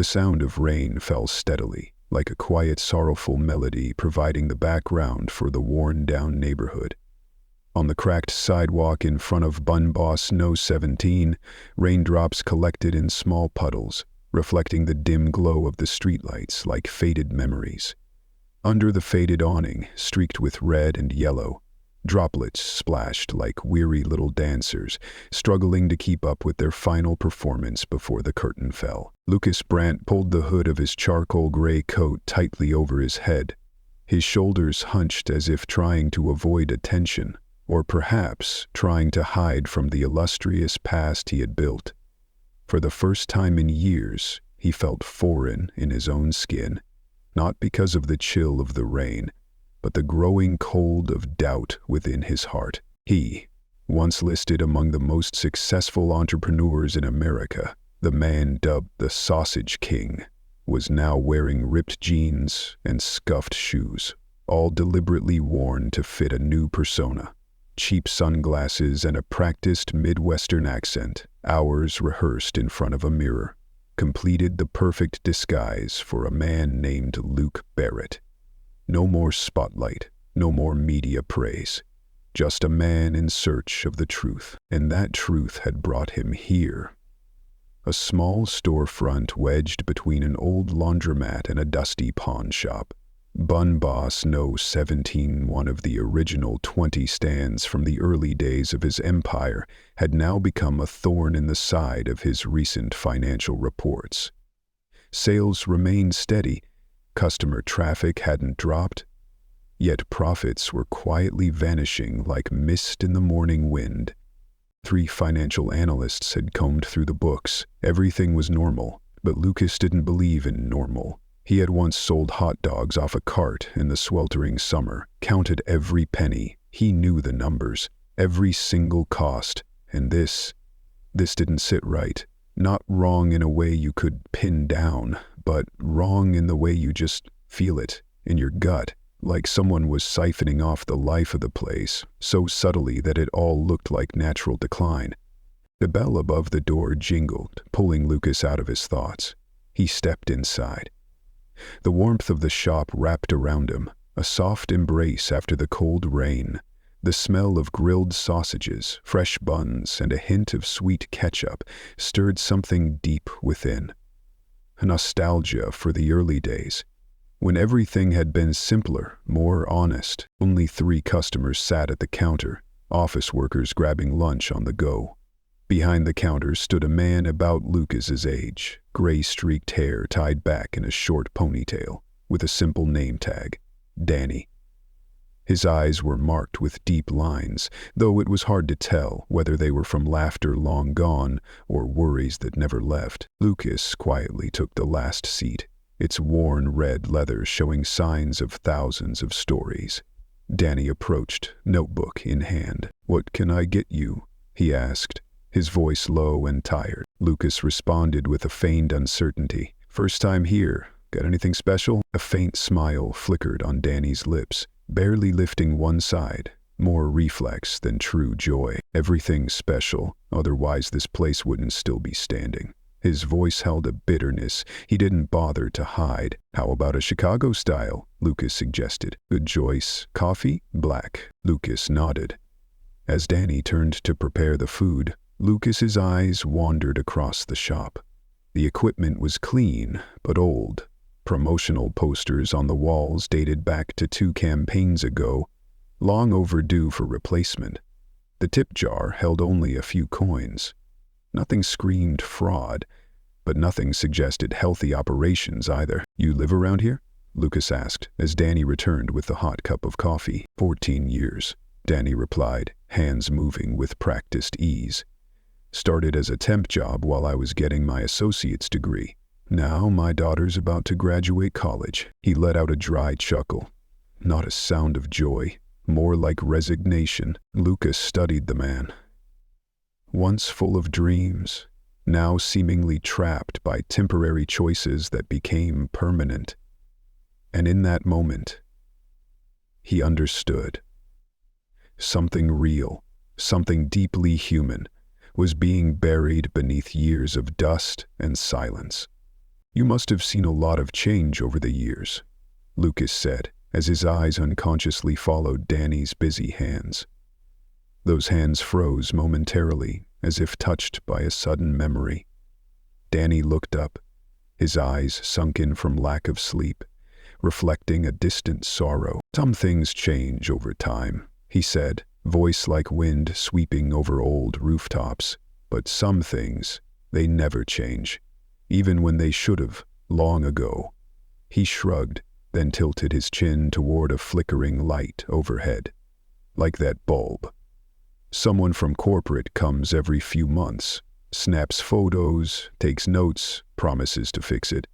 The sound of rain fell steadily, like a quiet, sorrowful melody providing the background for the worn-down neighborhood. On the cracked sidewalk in front of Bun Boss No. 17, raindrops collected in small puddles, reflecting the dim glow of the streetlights like faded memories. Under the faded awning, streaked with red and yellow, droplets splashed like weary little dancers, struggling to keep up with their final performance before the curtain fell. Lucas Brandt pulled the hood of his charcoal gray coat tightly over his head, his shoulders hunched as if trying to avoid attention, or perhaps trying to hide from the illustrious past he had built. For the first time in years, he felt foreign in his own skin, not because of the chill of the rain, but the growing cold of doubt within his heart. He, once listed among the most successful entrepreneurs in America, the man dubbed the Sausage King, was now wearing ripped jeans and scuffed shoes, all deliberately worn to fit a new persona. Cheap sunglasses and a practiced Midwestern accent, hours rehearsed in front of a mirror, completed the perfect disguise for a man named Luke Barrett. No more spotlight, no more media praise. Just a man in search of the truth, and that truth had brought him here. A small storefront wedged between an old laundromat and a dusty pawn shop. Bun Boss No. 17, one of the original 20 stands from the early days of his empire, had now become a thorn in the side of his recent financial reports. Sales remained steady, customer traffic hadn't dropped, yet profits were quietly vanishing like mist in the morning wind. 3 financial analysts had combed through the books. Everything was normal, but Lucas didn't believe in normal. He had once sold hot dogs off a cart in the sweltering summer, counted every penny. He knew the numbers, every single cost, and this didn't sit right. Not wrong in a way you could pin down, but wrong in the way you just feel it, in your gut, like someone was siphoning off the life of the place, so subtly that it all looked like natural decline. The bell above the door jingled, pulling Lucas out of his thoughts. He stepped inside. The warmth of the shop wrapped around him, a soft embrace after the cold rain. The smell of grilled sausages, fresh buns, and a hint of sweet ketchup stirred something deep within. A nostalgia for the early days, when everything had been simpler, more honest. Only 3 customers sat at the counter, office workers grabbing lunch on the go. Behind the counter stood a man about Lucas's age, gray-streaked hair tied back in a short ponytail, with a simple name tag, Danny. His eyes were marked with deep lines, though it was hard to tell whether they were from laughter long gone or worries that never left. Lucas quietly took the last seat, its worn red leather showing signs of thousands of stories. Danny approached, notebook in hand. "What can I get you?" he asked, his voice low and tired. Lucas responded with a feigned uncertainty. "First time here. Got anything special?" A faint smile flickered on Danny's lips, barely lifting one side, more reflex than true joy. "Everything special, otherwise this place wouldn't still be standing." His voice held a bitterness he didn't bother to hide. "How about a Chicago style?" Lucas suggested. "Good choice. Coffee? Black." Lucas nodded. As Danny turned to prepare the food, Lucas's eyes wandered across the shop. The equipment was clean, but old. Promotional posters on the walls dated back to 2 campaigns ago, long overdue for replacement. The tip jar held only a few coins. Nothing screamed fraud, but nothing suggested healthy operations either. "You live around here?" Lucas asked, as Danny returned with the hot cup of coffee. 14 years, Danny replied, hands moving with practiced ease. "Started as a temp job while I was getting my associate's degree. Now my daughter's about to graduate college." He let out a dry chuckle. Not a sound of joy, more like resignation. Lucas studied the man. Once full of dreams, now seemingly trapped by temporary choices that became permanent. And in that moment, he understood. Something real, something deeply human, was being buried beneath years of dust and silence. "You must have seen a lot of change over the years," Lucas said, as his eyes unconsciously followed Danny's busy hands. Those hands froze momentarily, as if touched by a sudden memory. Danny looked up, his eyes sunken from lack of sleep, reflecting a distant sorrow. "Some things change over time," he said, voice like wind sweeping over old rooftops. "But some things, they never change, even when they should have, long ago." He shrugged, then tilted his chin toward a flickering light overhead. "Like that bulb. Someone from corporate comes every few months, snaps photos, takes notes, promises to fix it.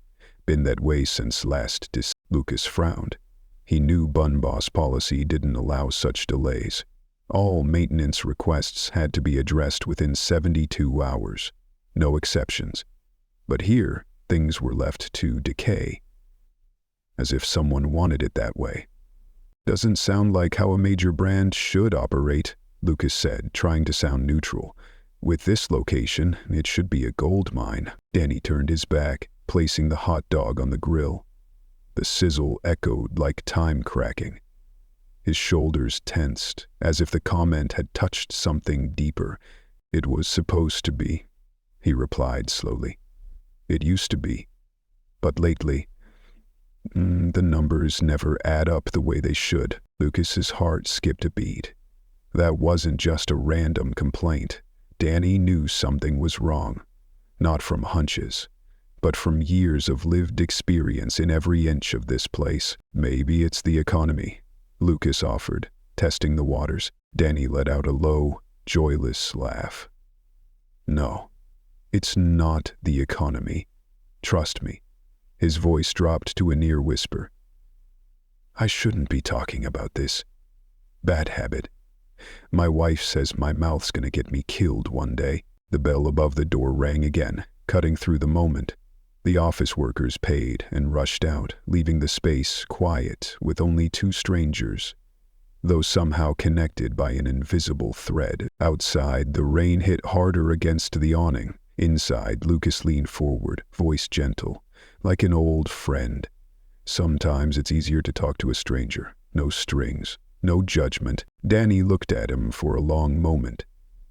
Been that way since last Lucas frowned. He knew Bun Boss policy didn't allow such delays. All maintenance requests had to be addressed within 72 hours. No exceptions. But here, things were left to decay. As if someone wanted it that way. "Doesn't sound like how a major brand should operate," Lucas said, trying to sound neutral. "With this location, it should be a gold mine." Danny turned his back, placing the hot dog on the grill. The sizzle echoed like time cracking. His shoulders tensed, as if the comment had touched something deeper. "It was supposed to be," he replied slowly. "It used to be. But lately, the numbers never add up the way they should." Lucas's heart skipped a beat. That wasn't just a random complaint. Danny knew something was wrong. Not from hunches, but from years of lived experience in every inch of this place. "Maybe it's the economy," Lucas offered, testing the waters. Danny let out a low, joyless laugh. "No, it's not the economy. Trust me." His voice dropped to a near whisper. "I shouldn't be talking about this. Bad habit. My wife says my mouth's gonna get me killed one day." The bell above the door rang again, cutting through the moment. The office workers paid and rushed out, leaving the space quiet with only two strangers, though somehow connected by an invisible thread. Outside, the rain hit harder against the awning. Inside, Lucas leaned forward, voice gentle, like an old friend. "Sometimes it's easier to talk to a stranger. No strings, no judgment." Danny looked at him for a long moment.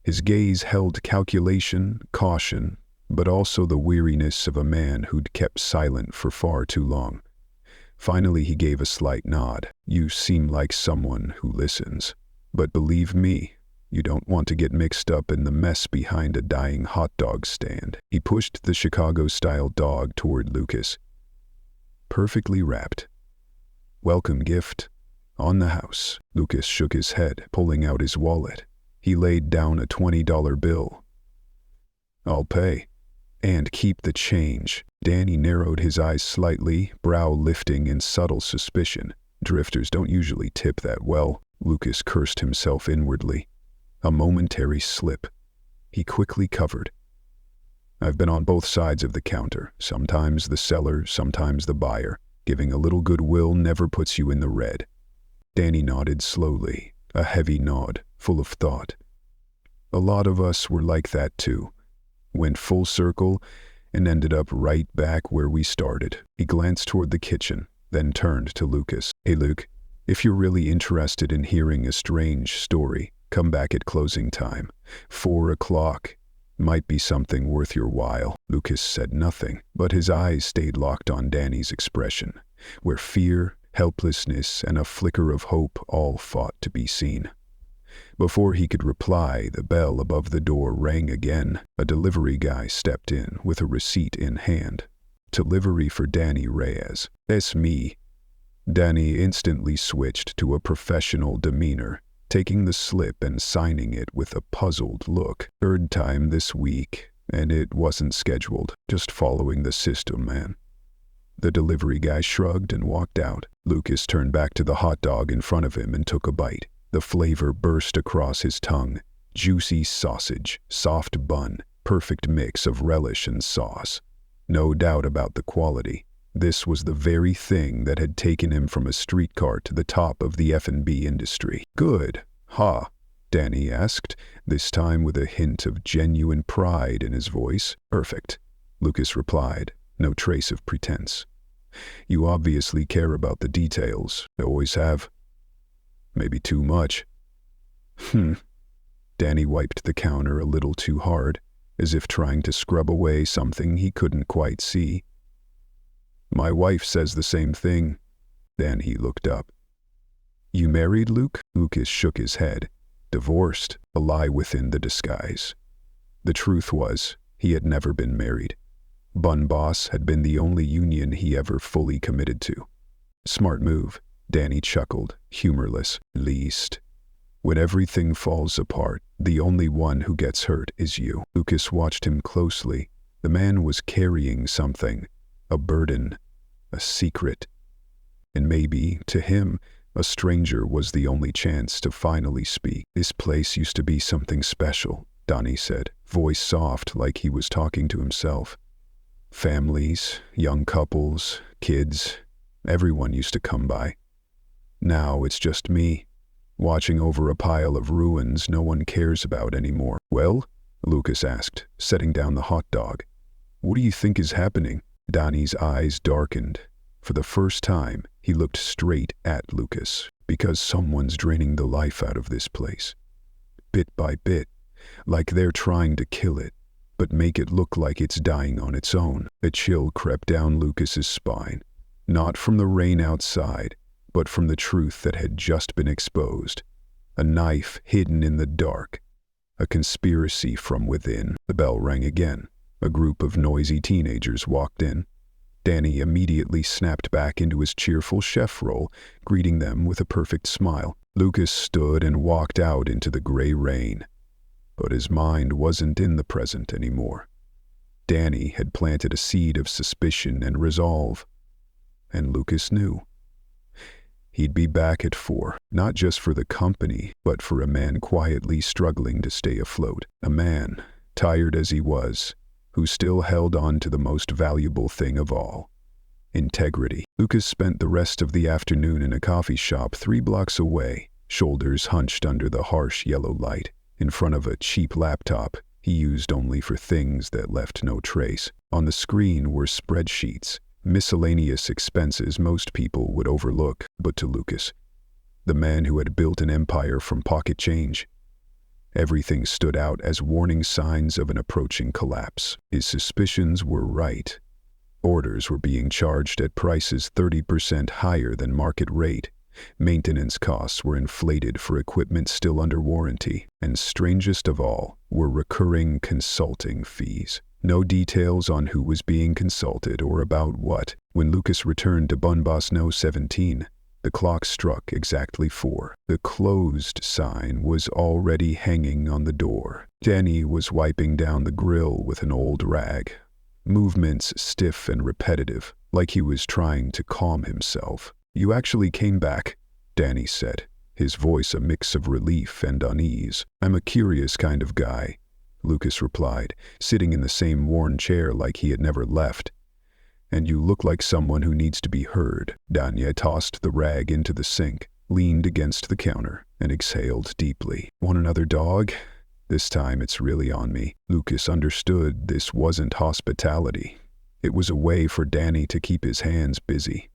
His gaze held calculation, caution, but also the weariness of a man who'd kept silent for far too long. Finally, he gave a slight nod. "You seem like someone who listens. But believe me, you don't want to get mixed up in the mess behind a dying hot dog stand." He pushed the Chicago-style dog toward Lucas. "Perfectly wrapped. Welcome gift. On the house." Lucas shook his head, pulling out his wallet. He laid down a $20 bill. "I'll pay. And keep the change." Danny narrowed his eyes slightly, brow lifting in subtle suspicion. Drifters don't usually tip that well. Lucas cursed himself inwardly. A momentary slip. He quickly covered. "I've been on both sides of the counter. Sometimes the seller, sometimes the buyer. Giving a little goodwill never puts you in the red." Danny nodded slowly, a heavy nod, full of thought. "A lot of us were like that too. Went full circle and ended up right back where we started." He glanced toward the kitchen, then turned to Lucas. "Hey Luke, if you're really interested in hearing a strange story, come back at closing time. 4 o'clock. Might be something worth your while." Lucas said nothing, but his eyes stayed locked on Danny's expression, where fear, helplessness, and a flicker of hope all fought to be seen. Before he could reply, the bell above the door rang again. A delivery guy stepped in with a receipt in hand. "Delivery for Danny Reyes." "That's me." Danny instantly switched to a professional demeanor, taking the slip and signing it with a puzzled look. "Third time this week, and it wasn't scheduled. Just following the system, man." The delivery guy shrugged and walked out. Lucas turned back to the hot dog in front of him and took a bite. The flavor burst across his tongue. Juicy sausage, soft bun, perfect mix of relish and sauce. No doubt about the quality. This was the very thing that had taken him from a streetcar to the top of the F&B industry. "Good, huh?" Danny asked, this time with a hint of genuine pride in his voice. "Perfect," Lucas replied, no trace of pretense. You obviously care about the details, always have. Maybe too much. Danny wiped the counter a little too hard, as if trying to scrub away something he couldn't quite see. My wife says the same thing. Then he looked up. You married, Luke? Lucas shook his head. Divorced, a lie within the disguise. The truth was, he had never been married. Bun Boss had been the only union he ever fully committed to. Smart move, Danny chuckled, humorless. Least. When everything falls apart, the only one who gets hurt is you. Lucas watched him closely. The man was carrying something. A burden. A secret. And maybe, to him, a stranger was the only chance to finally speak. This place used to be something special, Donnie said, voice soft like he was talking to himself. Families, young couples, kids, everyone used to come by. Now it's just me, watching over a pile of ruins no one cares about anymore. Well? Lucas asked, setting down the hot dog. What do you think is happening? Donnie's eyes darkened. For the first time, he looked straight at Lucas, because someone's draining the life out of this place. Bit by bit, like they're trying to kill it, but make it look like it's dying on its own. A chill crept down Lucas's spine, not from the rain outside, but from the truth that had just been exposed. A knife hidden in the dark. A conspiracy from within. The bell rang again. A group of noisy teenagers walked in. Danny immediately snapped back into his cheerful chef role, greeting them with a perfect smile. Lucas stood and walked out into the gray rain. But his mind wasn't in the present anymore. Danny had planted a seed of suspicion and resolve. And Lucas knew. He'd be back at 4, not just for the company, but for a man quietly struggling to stay afloat. A man, tired as he was, who still held on to the most valuable thing of all. Integrity. Lucas spent the rest of the afternoon in a coffee shop 3 blocks away, shoulders hunched under the harsh yellow light, in front of a cheap laptop he used only for things that left no trace. On the screen were spreadsheets, miscellaneous expenses most people would overlook, but to Lucas, the man who had built an empire from pocket change, everything stood out as warning signs of an approaching collapse. His suspicions were right. Orders were being charged at prices 30% higher than market rate. Maintenance costs were inflated for equipment still under warranty. And strangest of all were recurring consulting fees. No details on who was being consulted or about what. When Lucas returned to Bun Boss No. 17, the clock struck exactly 4. The closed sign was already hanging on the door. Danny was wiping down the grill with an old rag, movements stiff and repetitive, like he was trying to calm himself. You actually came back, Danny said, his voice a mix of relief and unease. I'm a curious kind of guy, Lucas replied, sitting in the same worn chair like he had never left. And you look like someone who needs to be heard. Danya tossed the rag into the sink, leaned against the counter, and exhaled deeply. Want another dog? This time it's really on me. Lucas understood this wasn't hospitality. It was a way for Danny to keep his hands busy.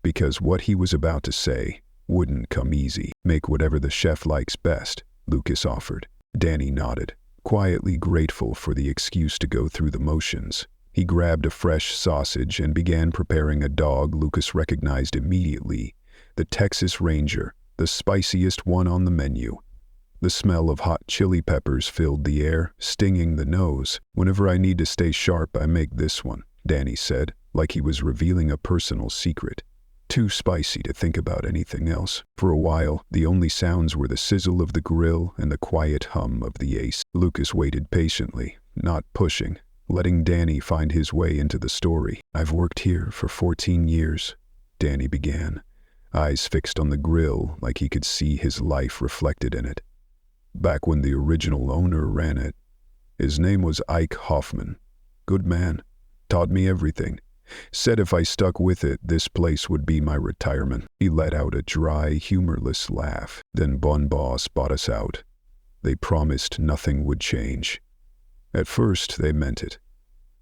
Because what he was about to say wouldn't come easy. Make whatever the chef likes best, Lucas offered. Danny nodded, quietly grateful for the excuse to go through the motions. He grabbed a fresh sausage and began preparing a dog Lucas recognized immediately, the Texas Ranger, the spiciest one on the menu. The smell of hot chili peppers filled the air, stinging the nose. Whenever I need to stay sharp, I make this one, Danny said, like he was revealing a personal secret. Too spicy to think about anything else. For a while, the only sounds were the sizzle of the grill and the quiet hum of the ace. Lucas waited patiently, not pushing, letting Danny find his way into the story. I've worked here for 14 years, Danny began, eyes fixed on the grill like he could see his life reflected in it. Back when the original owner ran it. His name was Ike Hoffman. Good man. Taught me everything. Said if I stuck with it, this place would be my retirement. He let out a dry, humorless laugh. Then Bun Boss bought us out. They promised nothing would change. At first, they meant it.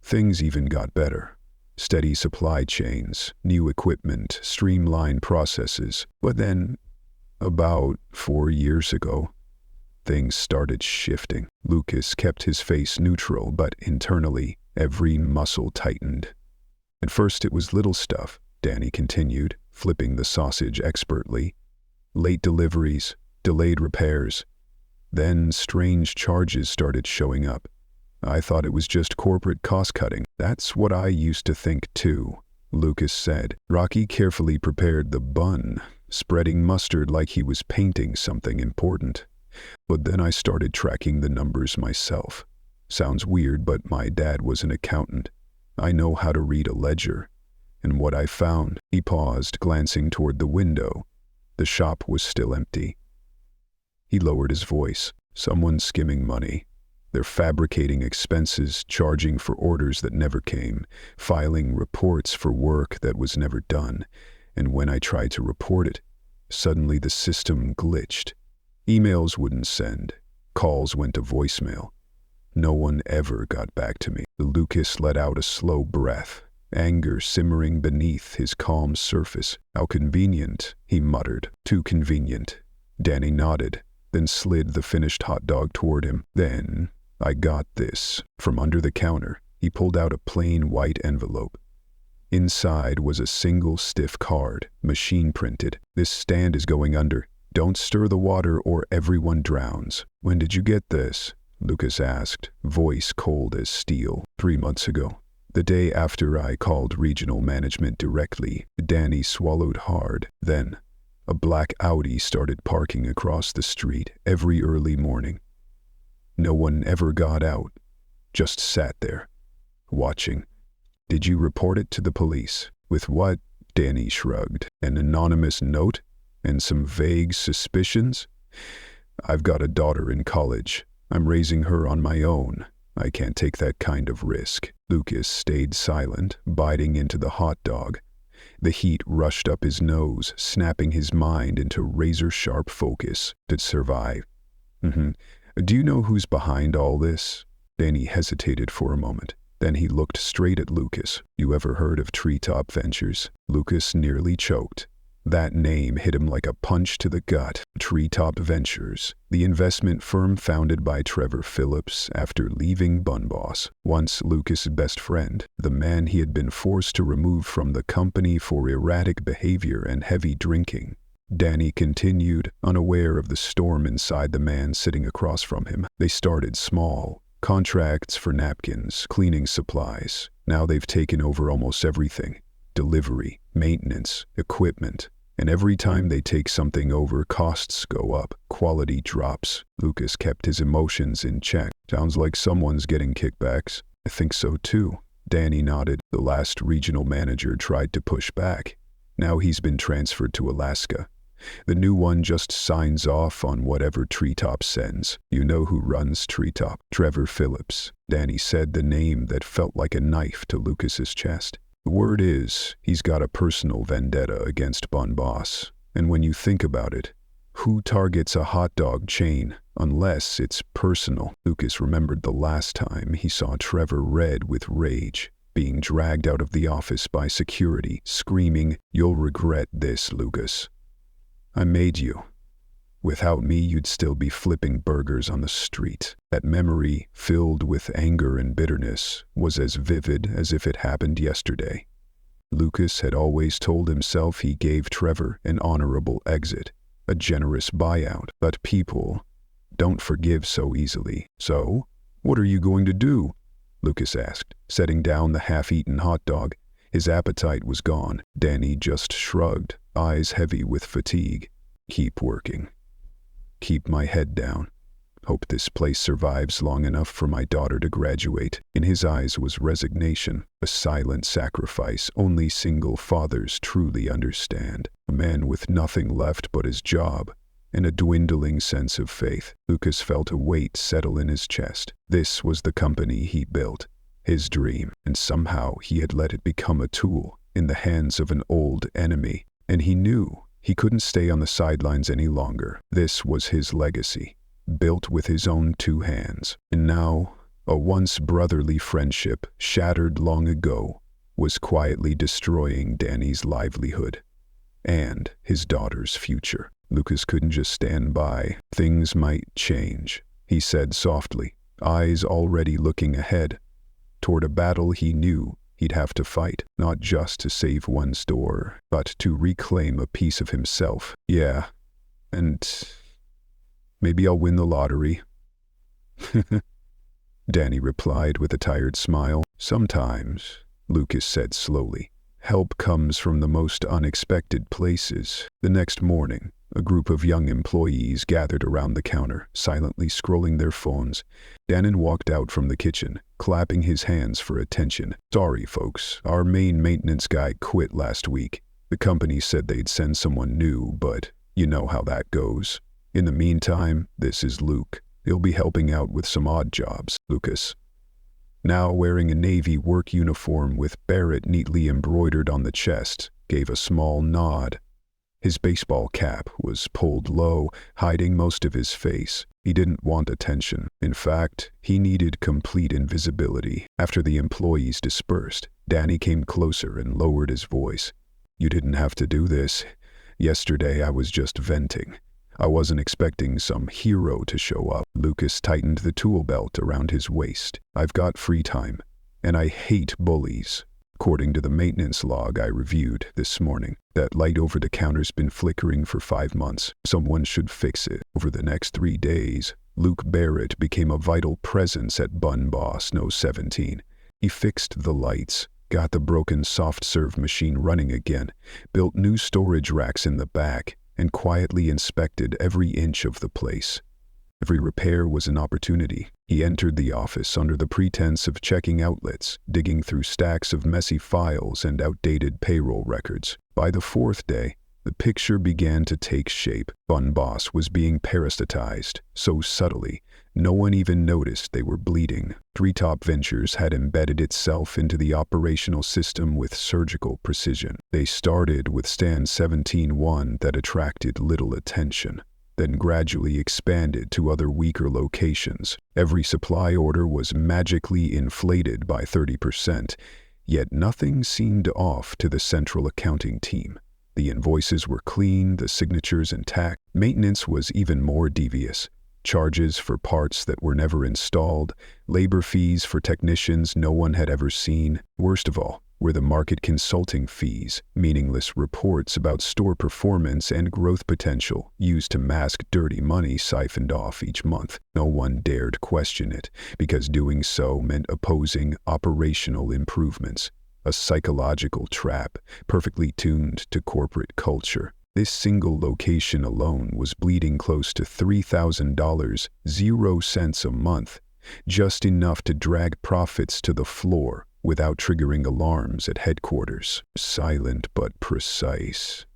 Things even got better. Steady supply chains, new equipment, streamlined processes. But then, about 4 years ago, things started shifting. Lucas kept his face neutral, but internally, every muscle tightened. At first it was little stuff, Danny continued, flipping the sausage expertly. Late deliveries, delayed repairs. Then strange charges started showing up. I thought it was just corporate cost-cutting. That's what I used to think too, Lucas said. Rocky carefully prepared the bun, spreading mustard like he was painting something important. But then I started tracking the numbers myself. Sounds weird, but my dad was an accountant. I know how to read a ledger. And what I found, he paused, glancing toward the window. The shop was still empty. He lowered his voice. Someone's skimming money. They're fabricating expenses, charging for orders that never came, filing reports for work that was never done. And when I tried to report it, suddenly the system glitched. Emails wouldn't send. Calls went to voicemail. No one ever got back to me. Lucas let out a slow breath, anger simmering beneath his calm surface. How convenient, he muttered. Too convenient. Danny nodded, then slid the finished hot dog toward him. Then, I got this. From under the counter, he pulled out a plain white envelope. Inside was a single stiff card, machine printed. This stand is going under. Don't stir the water or everyone drowns. When did you get this? Lucas asked, voice cold as steel. 3 months ago. The day after I called regional management directly. Danny swallowed hard. Then, a black Audi started parking across the street every early morning. No one ever got out, just sat there, watching. Did you report it to the police? With what? Danny shrugged. An anonymous note? And some vague suspicions? I've got a daughter in college. I'm raising her on my own. I can't take that kind of risk. Lucas stayed silent, biting into the hot dog. The heat rushed up his nose, snapping his mind into razor-sharp focus to survive. Do you know who's behind all this? Danny hesitated for a moment. Then he looked straight at Lucas. You ever heard of Treetop Ventures? Lucas nearly choked. That name hit him like a punch to the gut. Treetop Ventures, the investment firm founded by Trevor Phillips after leaving Bun Boss. Once Lucas' best friend, the man he had been forced to remove from the company for erratic behavior and heavy drinking. Danny continued, unaware of the storm inside the man sitting across from him. They started small. Contracts for napkins, cleaning supplies. Now they've taken over almost everything. Delivery, maintenance, equipment. And every time they take something over, costs go up, quality drops. Lucas kept his emotions in check. Sounds like someone's getting kickbacks. I think so too. Danny nodded. The last regional manager tried to push back. Now he's been transferred to Alaska. The new one just signs off on whatever Treetop sends. You know who runs Treetop? Trevor Phillips. Danny said the name that felt like a knife to Lucas's chest. The word is, he's got a personal vendetta against Bun Boss. And when you think about it, who targets a hot dog chain unless it's personal? Lucas remembered the last time he saw Trevor red with rage, being dragged out of the office by security, screaming, "You'll regret this, Lucas. I made you. Without me, you'd still be flipping burgers on the street." That memory, filled with anger and bitterness, was as vivid as if it happened yesterday. Lucas had always told himself he gave Trevor an honorable exit, a generous buyout. But people don't forgive so easily. So, what are you going to do? Lucas asked, setting down the half-eaten hot dog. His appetite was gone. Danny just shrugged, eyes heavy with fatigue. Keep working. Keep my head down. Hope this place survives long enough for my daughter to graduate. In his eyes was resignation, a silent sacrifice only single fathers truly understand. A man with nothing left but his job, and a dwindling sense of faith. Lucas felt a weight settle in his chest. This was the company he built, his dream, and somehow he had let it become a tool in the hands of an old enemy. And he knew he couldn't stay on the sidelines any longer. This was his legacy, built with his own 2 hands. And now, a once brotherly friendship, shattered long ago, was quietly destroying Danny's livelihood and his daughter's future. Lucas couldn't just stand by. Things might change, he said softly, eyes already looking ahead, toward a battle he knew he'd have to fight, not just to save one store, but to reclaim a piece of himself. Yeah, and maybe I'll win the lottery. Danny replied with a tired smile. Sometimes, Lucas said slowly, help comes from the most unexpected places. The next morning, a group of young employees gathered around the counter, silently scrolling their phones. Dannon walked out from the kitchen, clapping his hands for attention. Sorry, folks, our main maintenance guy quit last week. The company said they'd send someone new, but you know how that goes. In the meantime, this is Luke. He'll be helping out with some odd jobs. Lucas, now wearing a navy work uniform with Barrett neatly embroidered on the chest, gave a small nod. His baseball cap was pulled low, hiding most of his face. He didn't want attention. In fact, he needed complete invisibility. After the employees dispersed, Danny came closer and lowered his voice. You didn't have to do this. Yesterday I was just venting. I wasn't expecting some hero to show up. Lucas tightened the tool belt around his waist. I've got free time, and I hate bullies. According to the maintenance log I reviewed this morning, that light over the counter's been flickering for 5 months. Someone should fix it. Over the next 3 days, Luke Barrett became a vital presence at Bun Boss No. 17. He fixed the lights, got the broken soft-serve machine running again, built new storage racks in the back, and quietly inspected every inch of the place. Every repair was an opportunity. He entered the office under the pretense of checking outlets, digging through stacks of messy files and outdated payroll records. By the 4th day, the picture began to take shape. Bun Boss was being parasitized so subtly, no one even noticed they were bleeding. Treetop Ventures had embedded itself into the operational system with surgical precision. They started with stand 17-1 that attracted little attention, then gradually expanded to other weaker locations. Every supply order was magically inflated by 30%, yet nothing seemed off to the central accounting team. The invoices were clean, the signatures intact. Maintenance was even more devious. Charges for parts that were never installed, labor fees for technicians no one had ever seen. Worst of all were the market consulting fees, meaningless reports about store performance and growth potential used to mask dirty money siphoned off each month. No one dared question it, because doing so meant opposing operational improvements. A psychological trap, perfectly tuned to corporate culture. This single location alone was bleeding close to $3,000, 0 cents a month, just enough to drag profits to the floor without triggering alarms at headquarters. Silent but precise.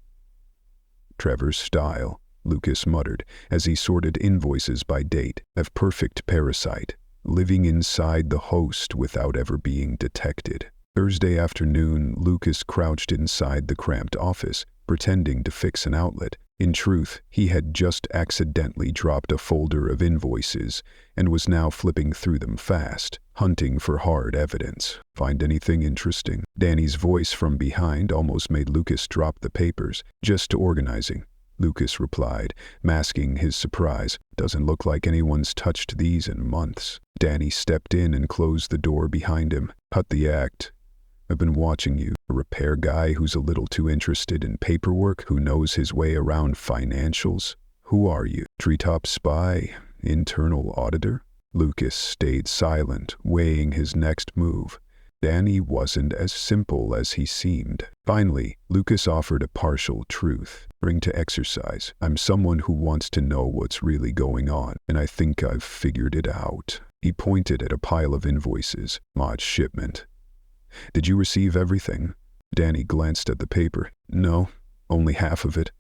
Trevor's style, Lucas muttered as he sorted invoices by date. A perfect parasite, living inside the host without ever being detected. Thursday afternoon, Lucas crouched inside the cramped office, pretending to fix an outlet. In truth, he had just accidentally dropped a folder of invoices and was now flipping through them fast, hunting for hard evidence. Find anything interesting? Danny's voice from behind almost made Lucas drop the papers. Just organizing, Lucas replied, masking his surprise. Doesn't look like anyone's touched these in months. Danny stepped in and closed the door behind him. Cut the act. I've been watching you. A repair guy who's a little too interested in paperwork, who knows his way around financials. Who are you? Treetop spy? Internal auditor? Lucas stayed silent, weighing his next move. Danny wasn't as simple as he seemed. Finally, Lucas offered a partial truth. Bring to exercise. I'm someone who wants to know what's really going on, and I think I've figured it out. He pointed at a pile of invoices. Mod shipment. Did you receive everything? Danny glanced at the paper. No, only half of it.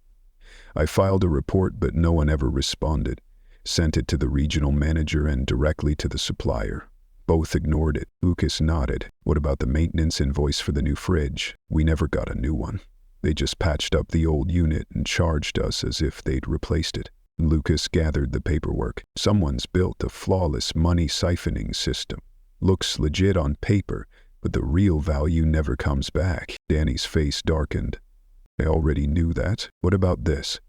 I filed a report, but no one ever responded. Sent it to the regional manager and directly to the supplier. Both ignored it. Lucas nodded. What about the maintenance invoice for the new fridge? We never got a new one. They just patched up the old unit and charged us as if they'd replaced it. Lucas gathered the paperwork. Someone's built a flawless money siphoning system. Looks legit on paper, but the real value never comes back. Danny's face darkened. I already knew that. What about this?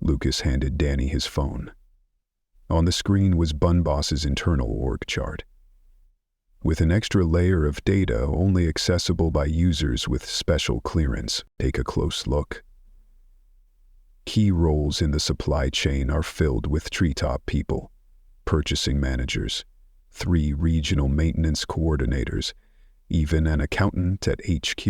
Lucas handed Danny his phone. On the screen was Bun Boss's internal org chart, with an extra layer of data only accessible by users with special clearance. Take a close look. Key roles in the supply chain are filled with treetop people, purchasing managers, 3 regional maintenance coordinators, even an accountant at HQ.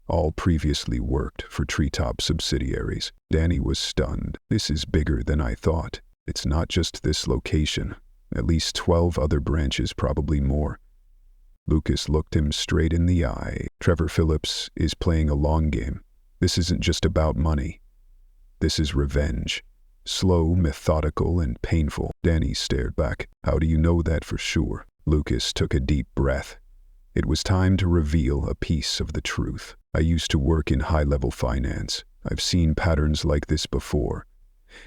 All previously worked for treetop subsidiaries. Danny was stunned. This is bigger than I thought. It's not just this location. At least 12 other branches, probably more. Lucas looked him straight in the eye. Trevor Phillips is playing a long game. This isn't just about money. This is revenge. Slow, methodical, and painful. Danny stared back. How do you know that for sure? Lucas took a deep breath. It was time to reveal a piece of the truth. I used to work in high-level finance. I've seen patterns like this before.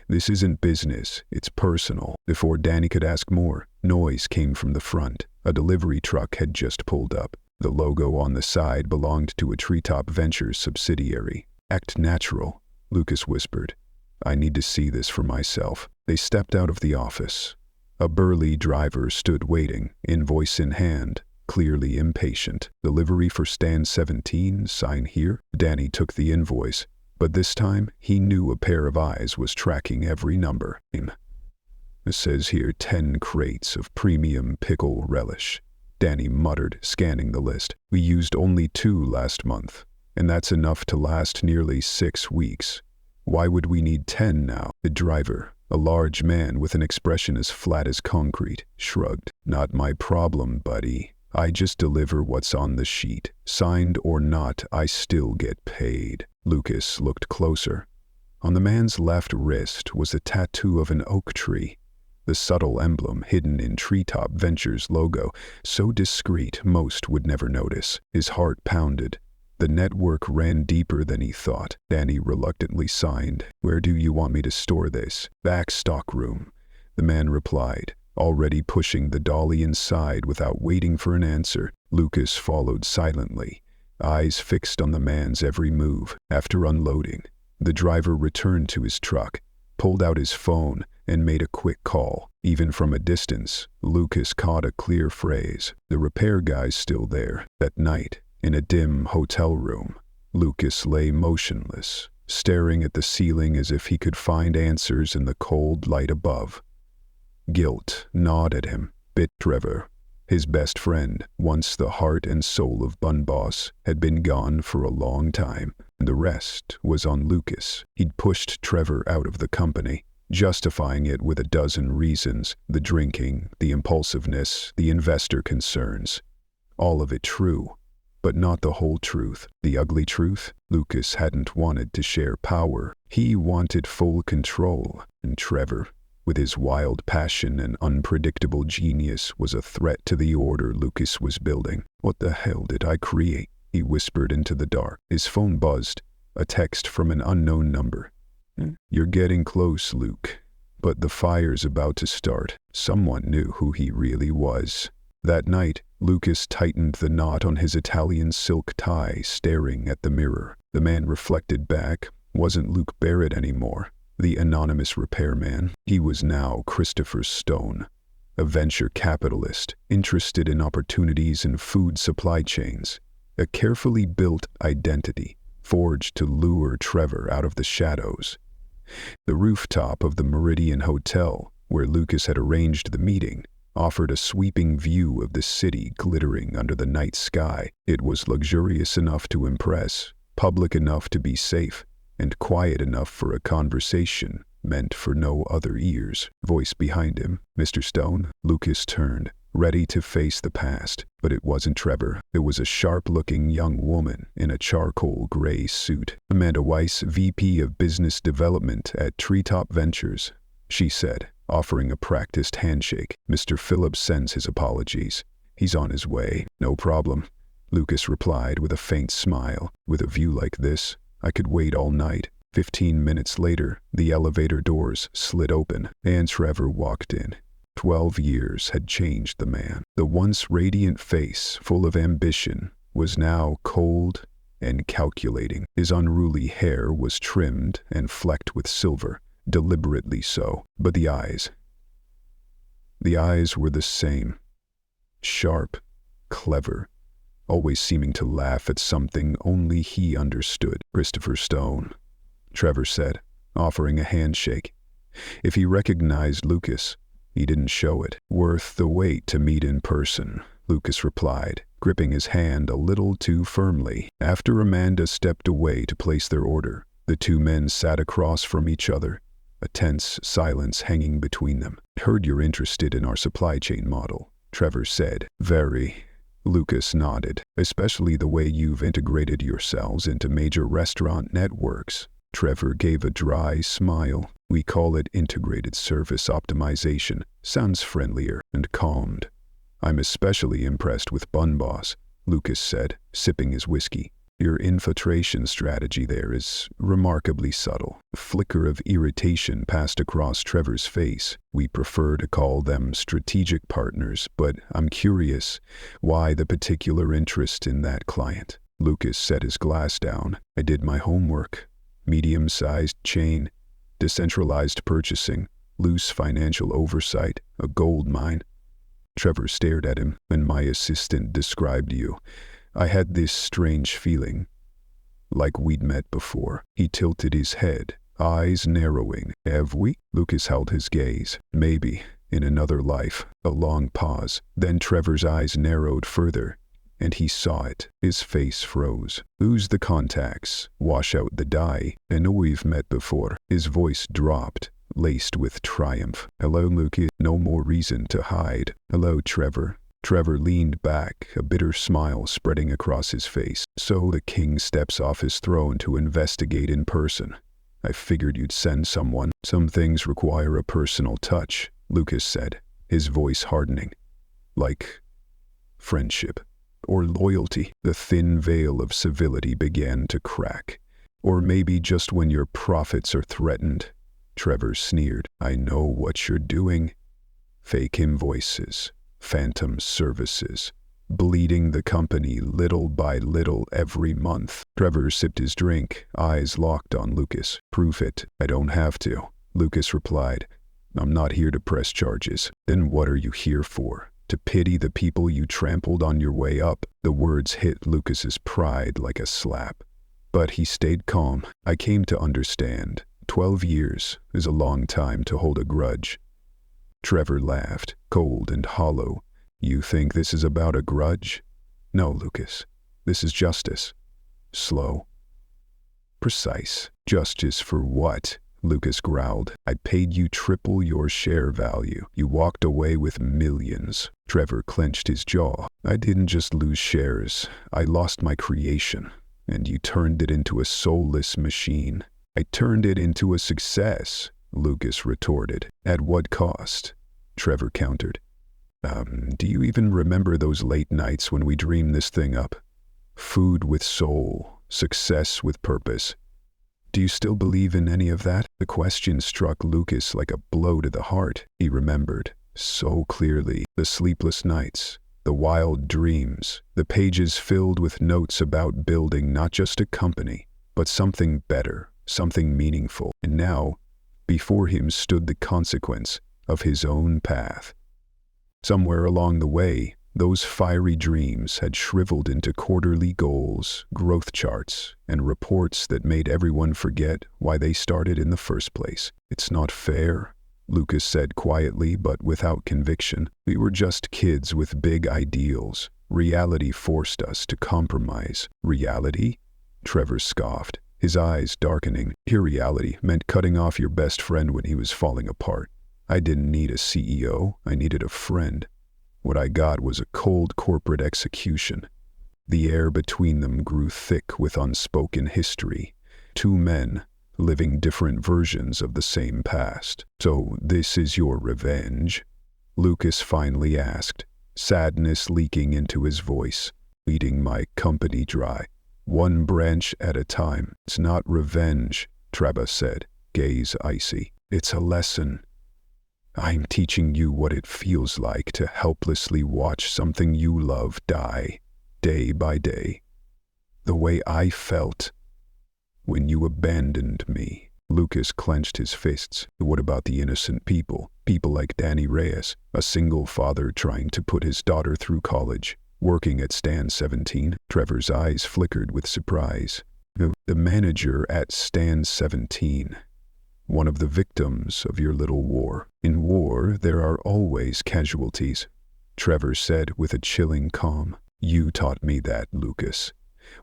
This isn't business, it's personal. Before Danny could ask more, noise came from the front. A delivery truck had just pulled up. The logo on the side belonged to a Treetop Ventures subsidiary. Act natural, Lucas whispered. I need to see this for myself. They stepped out of the office. A burly driver stood waiting, invoice in hand, clearly impatient. Delivery for stand 17, sign here. Danny took the invoice. But this time, he knew a pair of eyes was tracking every number. It says here 10 crates of premium pickle relish. Danny muttered, scanning the list. We used only 2 last month, and that's enough to last nearly 6 weeks. Why would we need 10 now? The driver, a large man with an expression as flat as concrete, shrugged. Not my problem, buddy. I just deliver what's on the sheet. Signed or not, I still get paid. Lucas looked closer. On the man's left wrist was a tattoo of an oak tree, the subtle emblem hidden in Treetop Ventures' logo, so discreet most would never notice. His heart pounded. The network ran deeper than he thought. Danny reluctantly signed. Where do you want me to store this? Back stockroom, the man replied, already pushing the dolly inside without waiting for an answer. Lucas followed silently, eyes fixed on the man's every move. After unloading, the driver returned to his truck, pulled out his phone, and made a quick call. Even from a distance, Lucas caught a clear phrase. The repair guy's still there. That night, in a dim hotel room, Lucas lay motionless, staring at the ceiling as if he could find answers in the cold light above. Guilt gnawed at him. Trevor, his best friend, once the heart and soul of Bun Boss, had been gone for a long time, and the rest was on Lucas. He'd pushed Trevor out of the company, justifying it with a dozen reasons: the drinking, the impulsiveness, the investor concerns. All of it true, but not the whole truth. The ugly truth? Lucas hadn't wanted to share power. He wanted full control, and Trevor, with his wild passion and unpredictable genius, was a threat to the order Lucas was building. What the hell did I create? He whispered into the dark. His phone buzzed, a text from an unknown number. You're getting close, Luke, but the fire's about to start. Someone knew who he really was. That night, Lucas tightened the knot on his Italian silk tie, staring at the mirror. The man reflected back wasn't Luke Barrett anymore, the anonymous repairman. He was now Christopher Stone, a venture capitalist interested in opportunities in food supply chains, a carefully built identity forged to lure Trevor out of the shadows. The rooftop of the Meridian Hotel, where Lucas had arranged the meeting, offered a sweeping view of the city glittering under the night sky. It was luxurious enough to impress, public enough to be safe, and quiet enough for a conversation meant for no other ears. Voice behind him. Mr. Stone? Lucas turned, ready to face the past. But it wasn't Trevor. It was a sharp-looking young woman in a charcoal gray suit. Amanda Weiss, VP of Business Development at Treetop Ventures, she said, offering a practiced handshake. Mr. Phillips sends his apologies. He's on his way. No problem, Lucas replied with a faint smile. With a view like this, I could wait all night. 15 minutes later, the elevator doors slid open, and Trevor walked in. 12 years had changed the man. The once radiant face, full of ambition, was now cold and calculating. His unruly hair was trimmed and flecked with silver, deliberately so. But the eyes were the same. Sharp, clever, always seeming to laugh at something only he understood. "Christopher Stone," Trevor said, offering a handshake. If he recognized Lucas, he didn't show it. "Worth the wait to meet in person," Lucas replied, gripping his hand a little too firmly. After Amanda stepped away to place their order, the two men sat across from each other, a tense silence hanging between them. "Heard you're interested in our supply chain model," Trevor said. "Very." Lucas nodded. "Especially the way you've integrated yourselves into major restaurant networks." Trevor gave a dry smile. "We call it integrated service optimization. Sounds friendlier," and calmed. "I'm especially impressed with Bun Boss," Lucas said, sipping his whiskey. "Your infiltration strategy there is remarkably subtle." A flicker of irritation passed across Trevor's face. "We prefer to call them strategic partners, but I'm curious, why the particular interest in that client?" Lucas set his glass down. "I did my homework. Medium-sized chain, decentralized purchasing, loose financial oversight, a gold mine." Trevor stared at him. "When my assistant described you, I had this strange feeling, like we'd met before." He tilted his head, eyes narrowing. "Have we?" Lucas held his gaze. "Maybe, in another life." A long pause. Then Trevor's eyes narrowed further, and he saw it. His face froze. "Lose the contacts, wash out the dye. I know we've met before." His voice dropped, laced with triumph. "Hello, Lucas. No more reason to hide." "Hello, Trevor." Trevor leaned back, a bitter smile spreading across his face. "So the king steps off his throne to investigate in person. I figured you'd send someone." "Some things require a personal touch," Lucas said, his voice hardening. "Like friendship or loyalty." The thin veil of civility began to crack. "Or maybe just when your profits are threatened," Trevor sneered. "I know what you're doing. Fake invoices, phantom services, bleeding the company little by little every month." Trevor sipped his drink, eyes locked on Lucas. "Prove it." "I don't have to," Lucas replied. "I'm not here to press charges." "Then what are you here for? To pity the people you trampled on your way up?" The words hit Lucas's pride like a slap. But he stayed calm. "I came to understand. 12 years is a long time to hold a grudge." Trevor laughed, cold and hollow. "You think this is about a grudge?" "No, Lucas. This is justice. Slow. Precise." "Justice for what?" Lucas growled. "I paid you triple your share value. You walked away with millions." Trevor clenched his jaw. "I didn't just lose shares. I lost my creation. And you turned it into a soulless machine." "I turned it into a success," Lucas retorted. "At what cost?" Trevor countered. Do you even remember those late nights when we dreamed this thing up? Food with soul, success with purpose. Do you still believe in any of that?" The question struck Lucas like a blow to the heart. He remembered, so clearly, the sleepless nights, the wild dreams, the pages filled with notes about building not just a company, but something better, something meaningful. And now, before him stood the consequence of his own path. Somewhere along the way, those fiery dreams had shriveled into quarterly goals, growth charts, and reports that made everyone forget why they started in the first place. "It's not fair," Lucas said quietly but without conviction. "We were just kids with big ideals. Reality forced us to compromise." "Reality?" Trevor scoffed, his eyes darkening. "Your reality meant cutting off your best friend when he was falling apart. I didn't need a CEO, I needed a friend. What I got was a cold corporate execution." The air between them grew thick with unspoken history. Two men, living different versions of the same past. "So this is your revenge?" Lucas finally asked, sadness leaking into his voice. "Bleeding my company dry, one branch at a time." "It's not revenge," Trevor said, gaze icy. "It's a lesson. I'm teaching you what it feels like to helplessly watch something you love die, day by day. The way I felt when you abandoned me." Lucas clenched his fists. What about the innocent people? People like Danny Reyes, a single father trying to put his daughter through college, working at Stand 17. Trevor's eyes flickered with surprise. The manager at Stand 17. One of the victims of your little war. In war, there are always casualties, Trevor said with a chilling calm. You taught me that, Lucas.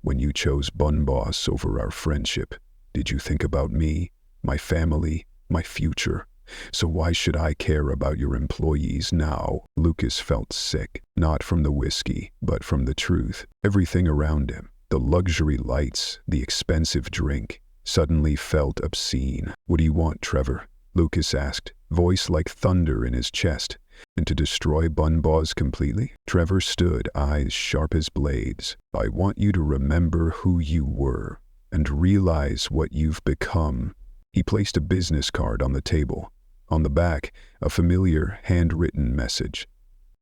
When you chose Bun Boss over our friendship, did you think about me, my family, my future? So why should I care about your employees now? Lucas felt sick, not from the whiskey, but from the truth. Everything around him, the luxury lights, the expensive drink, suddenly felt obscene. What do you want, Trevor? Lucas asked, voice like thunder in his chest. And to destroy Bun Boss completely? Trevor stood, eyes sharp as blades. I want you to remember who you were and realize what you've become. He placed a business card on the table. On the back, a familiar handwritten message.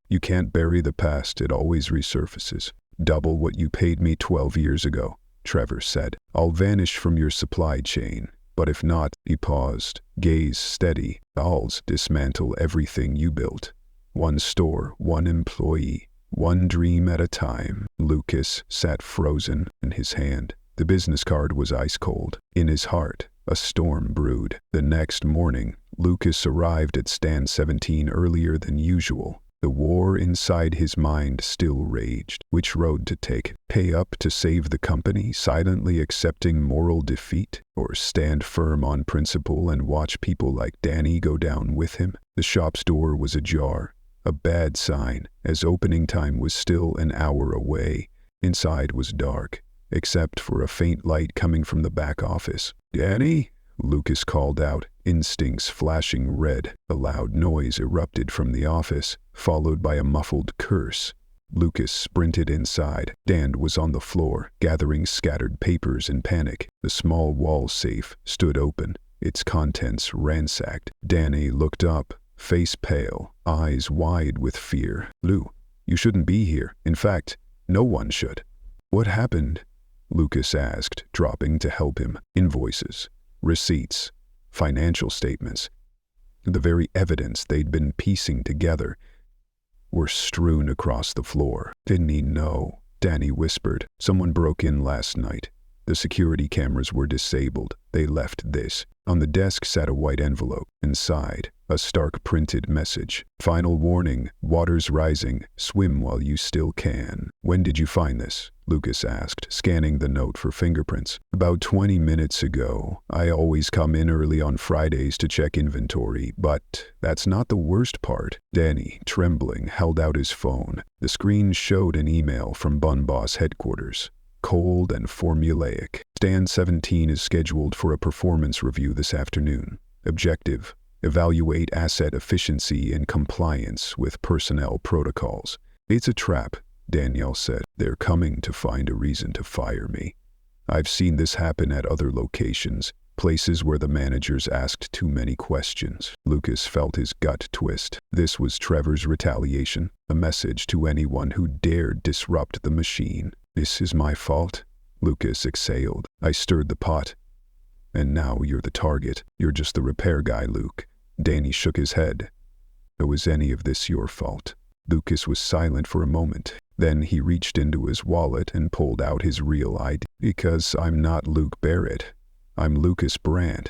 You can't bury the past, it always resurfaces. Double what you paid me 12 years ago, Trevor said. I'll vanish from your supply chain. But if not, he paused, gaze steady. I'll dismantle everything you built. One store, one employee, one dream at a time. Lucas sat frozen in his hand. The business card was ice cold. In his heart, a storm brewed. The next morning, Lucas arrived at Stand 17 earlier than usual. The war inside his mind still raged. Which road to take? Pay up to save the company, silently accepting moral defeat? Or stand firm on principle and watch people like Danny go down with him? The shop's door was ajar, a bad sign, as opening time was still an hour away. Inside was dark, except for a faint light coming from the back office. Danny? Lucas called out, instincts flashing red. A loud noise erupted from the office, followed by a muffled curse. Lucas sprinted inside. Dan was on the floor, gathering scattered papers in panic. The small wall safe stood open, its contents ransacked. Danny looked up, face pale, eyes wide with fear. Lou, you shouldn't be here. In fact, no one should. What happened? Lucas asked, dropping to help him. Invoices, receipts, financial statements. The very evidence they'd been piecing together were strewn across the floor. Didn't he know? Danny whispered. Someone broke in last night. The security cameras were disabled. They left this. On the desk sat a white envelope. Inside, a stark printed message. Final warning, waters rising. Swim while you still can. When did you find this? Lucas asked, scanning the note for fingerprints. About 20 minutes ago. I always come in early on Fridays to check inventory, but that's not the worst part. Danny, trembling, held out his phone. The screen showed an email from Bun Boss headquarters. Cold and formulaic. Stand 17 is scheduled for a performance review this afternoon. Objective: evaluate asset efficiency and compliance with personnel protocols. It's a trap, Danielle said. They're coming to find a reason to fire me. I've seen this happen at other locations, places where the managers asked too many questions. Lucas felt his gut twist. This was Trevor's retaliation, a message to anyone who dared disrupt the machine. This is my fault, Lucas exhaled. I stirred the pot. And now you're the target. You're just the repair guy, Luke. Danny shook his head. Was any of this your fault? Lucas was silent for a moment. Then he reached into his wallet and pulled out his real ID. Because I'm not Luke Barrett. I'm Lucas Brandt,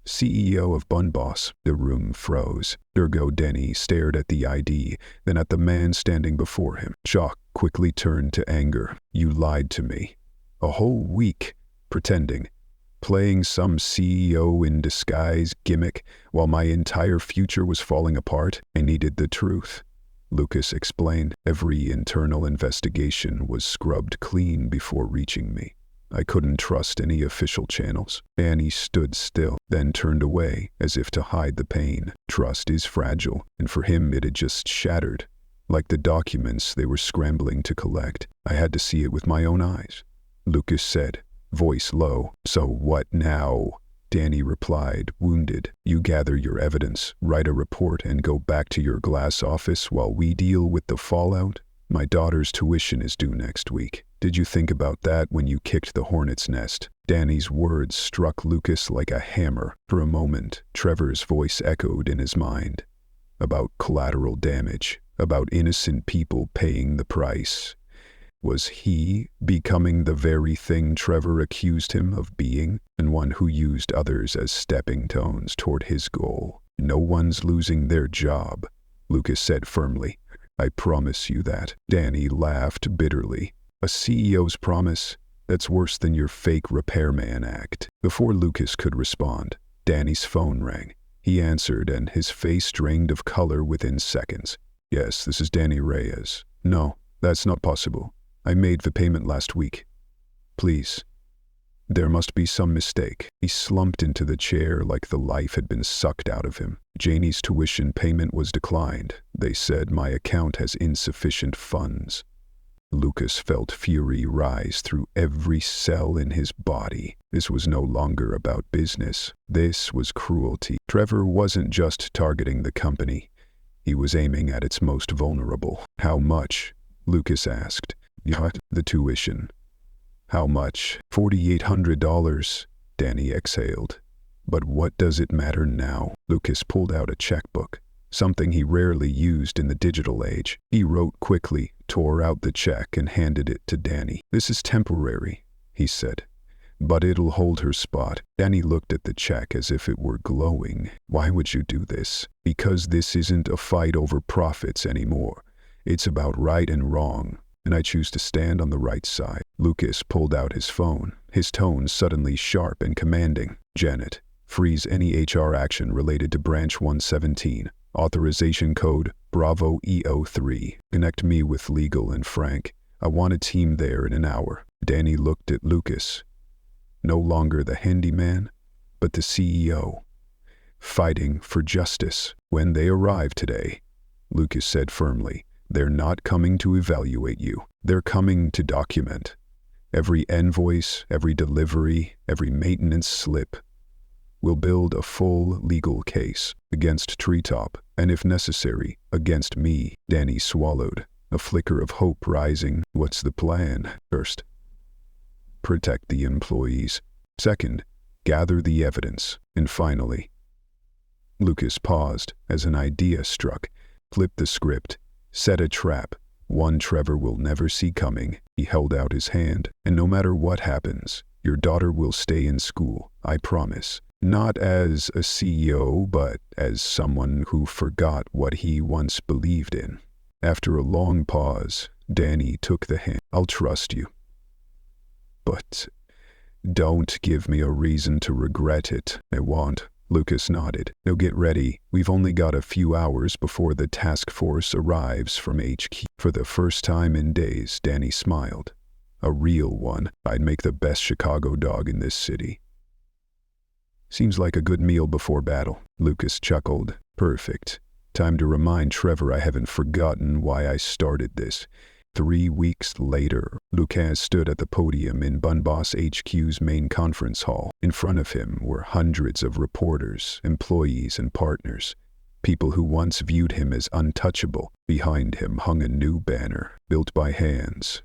CEO of Bun Boss. The room froze. Ergo Denny stared at the ID, then at the man standing before him. Shock quickly turned to anger. You lied to me. A whole week, pretending. Playing some CEO in disguise gimmick while my entire future was falling apart. I needed the truth. Lucas explained. Every internal investigation was scrubbed clean before reaching me. I couldn't trust any official channels. Annie stood still, then turned away, as if to hide the pain. Trust is fragile, and for him it had just shattered. Like the documents they were scrambling to collect. I had to see it with my own eyes. Lucas said, voice low. So what now? Danny replied, wounded. You gather your evidence, write a report, and go back to your glass office while we deal with the fallout? My daughter's tuition is due next week. Did you think about that when you kicked the hornet's nest? Danny's words struck Lucas like a hammer. For a moment, Trevor's voice echoed in his mind. About collateral damage, about innocent people paying the price. Was he becoming the very thing Trevor accused him of being, and one who used others as stepping stones toward his goal? No one's losing their job, Lucas said firmly. I promise you that. Danny laughed bitterly. A CEO's promise? That's worse than your fake repairman act. Before Lucas could respond, Danny's phone rang. He answered, and his face drained of color within seconds. Yes, this is Danny Reyes. No, that's not possible. I made the payment last week. Please. There must be some mistake. He slumped into the chair like the life had been sucked out of him. Janie's tuition payment was declined. They said my account has insufficient funds. Lucas felt fury rise through every cell in his body. This was no longer about business. This was cruelty. Trevor wasn't just targeting the company. He was aiming at its most vulnerable. How much? Lucas asked. The tuition. How much? $4,800, Danny exhaled. But what does it matter now? Lucas pulled out a checkbook, something he rarely used in the digital age. He wrote quickly, tore out the check, and handed it to Danny. This is temporary, he said, but it'll hold her spot. Danny looked at the check as if it were glowing. Why would you do this? Because this isn't a fight over profits anymore. It's about right and wrong. And I choose to stand on the right side. Lucas pulled out his phone, his tone suddenly sharp and commanding. Janet, freeze any HR action related to Branch 117. Authorization code Bravo EO3. Connect me with Legal and Frank. I want a team there in an hour. Danny looked at Lucas. No longer the handyman, but the CEO. Fighting for justice. When they arrive today, Lucas said firmly, they're not coming to evaluate you. They're coming to document. Every invoice, every delivery, every maintenance slip. We'll build a full legal case against Treetop, and if necessary, against me. Danny swallowed, a flicker of hope rising. What's the plan? First, protect the employees. Second, gather the evidence. And finally, Lucas paused as an idea struck. Flip the script. Set a trap, one Trevor will never see coming. He held out his hand. And no matter what happens, your daughter will stay in school, I promise. Not as a CEO, but as someone who forgot what he once believed in. After a long pause, Danny took the hand. I'll trust you. But don't give me a reason to regret it. I won't. Lucas nodded. Now get ready. We've only got a few hours before the task force arrives from HQ. For the first time in days, Danny smiled. A real one. I'd make the best Chicago dog in this city. Seems like a good meal before battle. Lucas chuckled. Perfect. Time to remind Trevor I haven't forgotten why I started this. 3 weeks later, Lucas stood at the podium in Bunboss HQ's main conference hall. In front of him were hundreds of reporters, employees, and partners. People who once viewed him as untouchable. Behind him hung a new banner, built by hands.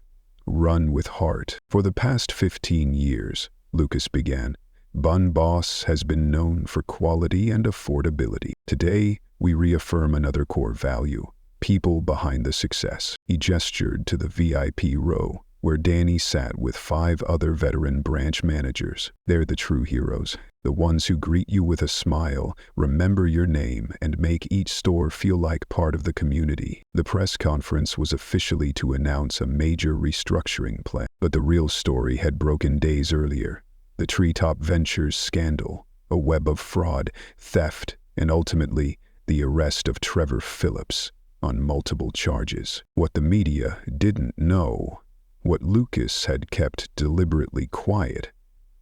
Run with heart. For the past 15 years, Lucas began, Bunboss has been known for quality and affordability. Today, we reaffirm another core value. People behind the success. He gestured to the VIP row, where Danny sat with 5 other veteran branch managers. They're the true heroes, the ones who greet you with a smile, remember your name, and make each store feel like part of the community. The press conference was officially to announce a major restructuring plan, but the real story had broken days earlier. The Treetop Ventures scandal, a web of fraud, theft, and ultimately, the arrest of Trevor Phillips on multiple charges. What the media didn't know, what Lucas had kept deliberately quiet,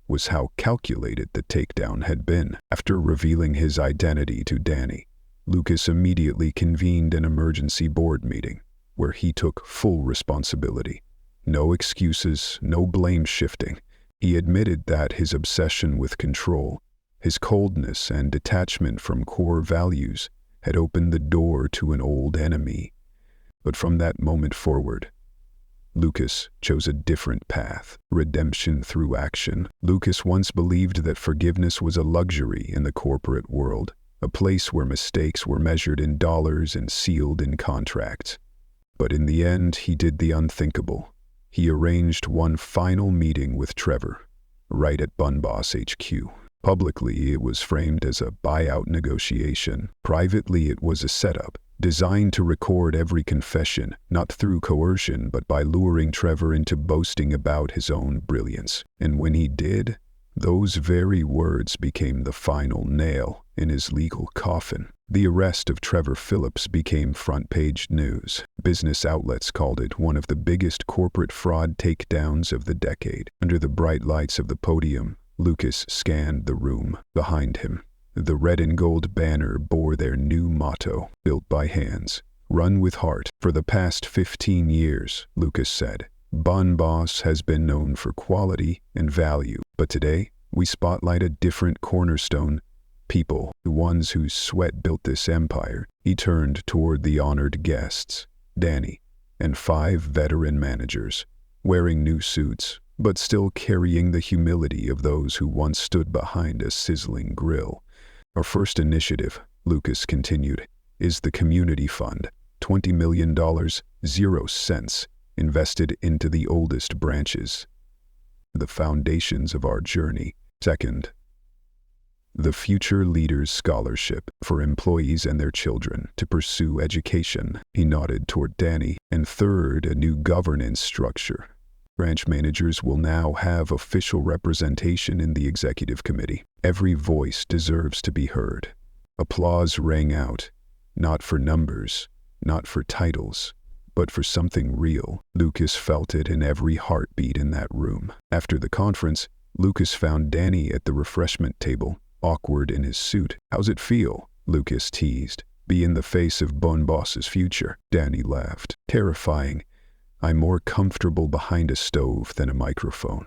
was how calculated the takedown had been. After revealing his identity to Danny, Lucas immediately convened an emergency board meeting where he took full responsibility. No excuses, no blame shifting. He admitted that his obsession with control His coldness and detachment from core values had opened the door to an old enemy. But from that moment forward, Lucas chose a different path, redemption through action. Lucas once believed that forgiveness was a luxury in the corporate world, a place where mistakes were measured in dollars and sealed in contracts. But in the end, he did the unthinkable. He arranged one final meeting with Trevor, right at Bun Boss HQ. Publicly, it was framed as a buyout negotiation. Privately, it was a setup, designed to record every confession, not through coercion, but by luring Trevor into boasting about his own brilliance. And when he did, those very words became the final nail in his legal coffin. The arrest of Trevor Phillips became front-page news. Business outlets called it one of the biggest corporate fraud takedowns of the decade. Under the bright lights of the podium, Lucas scanned the room behind him. The red and gold banner bore their new motto, built by hands, run with heart. For the past 15 years, Lucas said, Bun Boss has been known for quality and value, but today we spotlight a different cornerstone, people, the ones whose sweat built this empire. He turned toward the honored guests, Danny, and 5 veteran managers, wearing new suits, but still carrying the humility of those who once stood behind a sizzling grill. Our first initiative, Lucas continued, is the Community Fund, $20 million, 0 cents, invested into the oldest branches, the foundations of our journey. Second, the Future Leaders Scholarship for employees and their children to pursue education. He nodded toward Danny. And third, a new governance structure. Branch managers will now have official representation in the executive committee. Every voice deserves to be heard. Applause rang out, not for numbers, not for titles, but for something real. Lucas felt it in every heartbeat in that room. After the conference, Lucas found Danny at the refreshment table, awkward in his suit. How's it feel? Lucas teased. Be in the face of Bun Boss's future. Danny laughed. Terrifying. I'm more comfortable behind a stove than a microphone.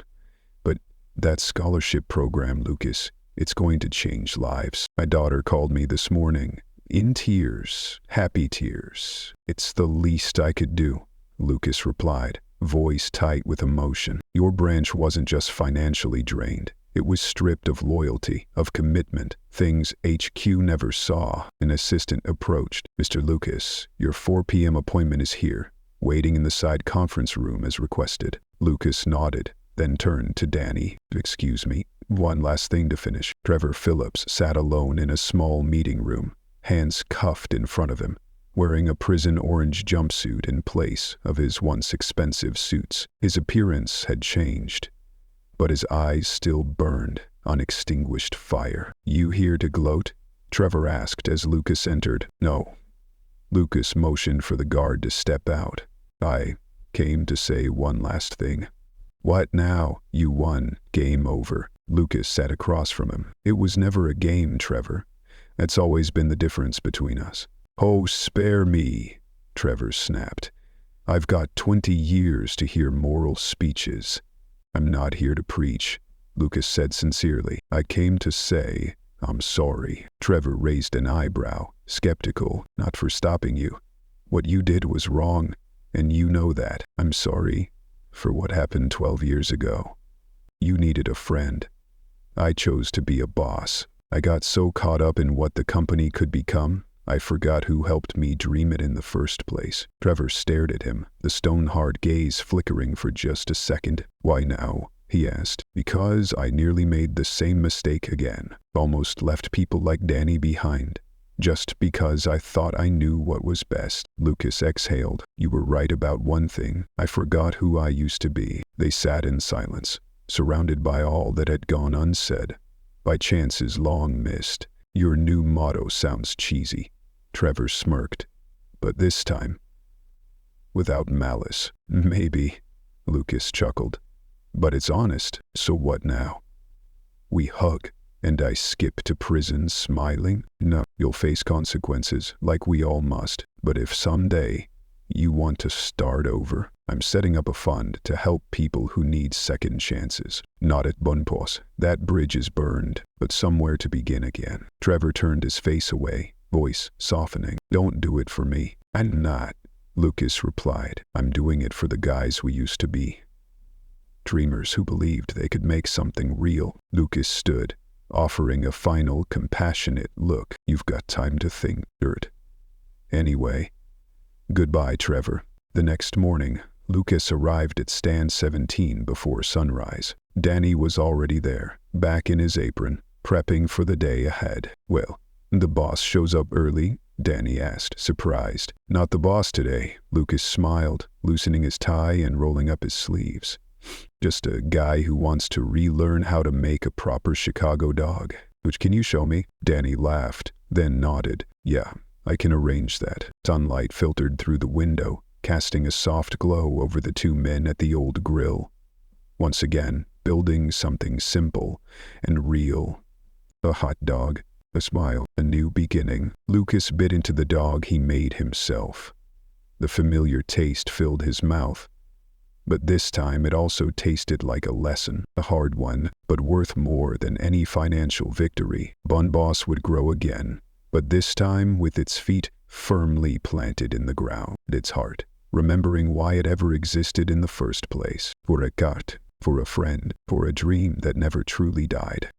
But that scholarship program, Lucas, it's going to change lives. My daughter called me this morning, in tears, happy tears. It's the least I could do, Lucas replied, voice tight with emotion. Your branch wasn't just financially drained. It was stripped of loyalty, of commitment, things HQ never saw. An assistant approached. Mr. Lucas, your 4 p.m. appointment is here, waiting in the side conference room as requested. Lucas nodded, then turned to Danny. Excuse me, one last thing to finish. Trevor Phillips sat alone in a small meeting room, hands cuffed in front of him, wearing a prison orange jumpsuit in place of his once expensive suits. His appearance had changed, but his eyes still burned on extinguished fire. You here to gloat? Trevor asked as Lucas entered. No. Lucas motioned for the guard to step out. I came to say one last thing. What now? You won. Game over. Lucas sat across from him. It was never a game, Trevor. That's always been the difference between us. Oh, spare me, Trevor snapped. I've got 20 years to hear moral speeches. I'm not here to preach, Lucas said sincerely. I came to say I'm sorry. Trevor raised an eyebrow, skeptical. Not for stopping you. What you did was wrong, and you know that. I'm sorry for what happened 12 years ago. You needed a friend. I chose to be a boss. I got so caught up in what the company could become, I forgot who helped me dream it in the first place. Trevor stared at him, the stone-hard gaze flickering for just a second. Why now? He asked. Because I nearly made the same mistake again. Almost left people like Danny behind. Just because I thought I knew what was best. Lucas exhaled. You were right about one thing. I forgot who I used to be. They sat in silence, surrounded by all that had gone unsaid, by chances long missed. Your new motto sounds cheesy. Trevor smirked. But this time, without malice. Maybe, Lucas chuckled. But it's honest. So what now? We hug, and I skip to prison smiling? No, you'll face consequences, like we all must. But if someday you want to start over, I'm setting up a fund to help people who need second chances. Not at Bunboss. That bridge is burned, but somewhere to begin again. Trevor turned his face away, voice softening. Don't do it for me. I'm not, Lucas replied. I'm doing it for the guys we used to be. Dreamers who believed they could make something real. Lucas stood, offering a final compassionate look. You've got time to think, Dirt. Anyway, goodbye, Trevor. The next morning, Lucas arrived at stand 17 before sunrise. Danny was already there, back in his apron, prepping for the day ahead. Well, the boss shows up early? Danny asked, surprised. Not the boss today, Lucas smiled, loosening his tie and rolling up his sleeves. Just a guy who wants to relearn how to make a proper Chicago dog. Which can you show me? Danny laughed, then nodded. Yeah, I can arrange that. Sunlight filtered through the window, casting a soft glow over the two men at the old grill. Once again, building something simple and real. A hot dog, a smile, a new beginning. Lucas bit into the dog he made himself. The familiar taste filled his mouth. But this time it also tasted like a lesson, a hard one, but worth more than any financial victory. Bunboss would grow again, but this time with its feet firmly planted in the ground, its heart remembering why it ever existed in the first place. For a cut, for a friend, for a dream that never truly died.